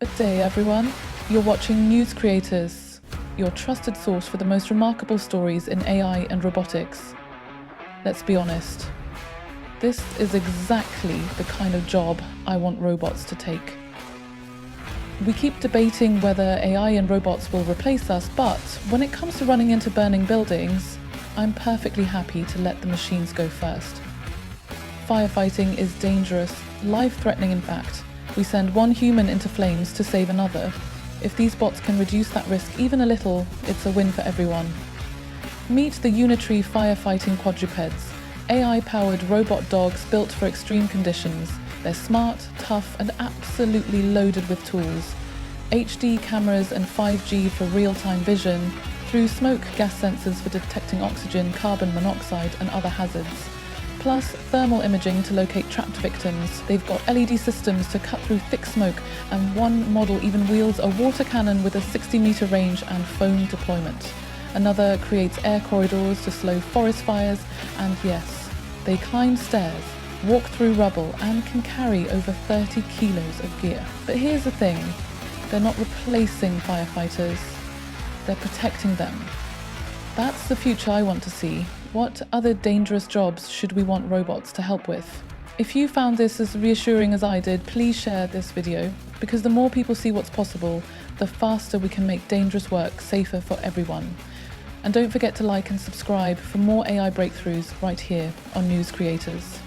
Good day, everyone. You're watching NewsCreators, your trusted source for the most remarkable stories in AI and robotics. Let's be honest, this is exactly the kind of job I want robots to take. We keep debating whether AI and robots will replace us, but when it comes to running into burning buildings, I'm perfectly happy to let the machines go first. Firefighting is dangerous, life-threatening in fact. We send one human into flames to save another. If these bots can reduce that risk even a little, it's a win for everyone. Meet the Unitree firefighting quadrupeds, AI-powered robot dogs built for extreme conditions. They're smart, tough, and absolutely loaded with tools. HD cameras and 5G for real-time vision, through smoke gas sensors for detecting oxygen, carbon monoxide, and other hazards. Plus thermal imaging to locate trapped victims. They've got LED systems to cut through thick smoke, and one model even wields a water cannon with a 60-meter range and foam deployment. Another creates air corridors to slow forest fires, and yes, they climb stairs, walk through rubble, and can carry over 30 kilos of gear. But here's the thing, they're not replacing firefighters, they're protecting them. That's the future I want to see. What other dangerous jobs should we want robots to help with? If you found this as reassuring as I did, please share this video, because the more people see what's possible, the faster we can make dangerous work safer for everyone. And don't forget to like and subscribe for more AI breakthroughs right here on NewsCreators.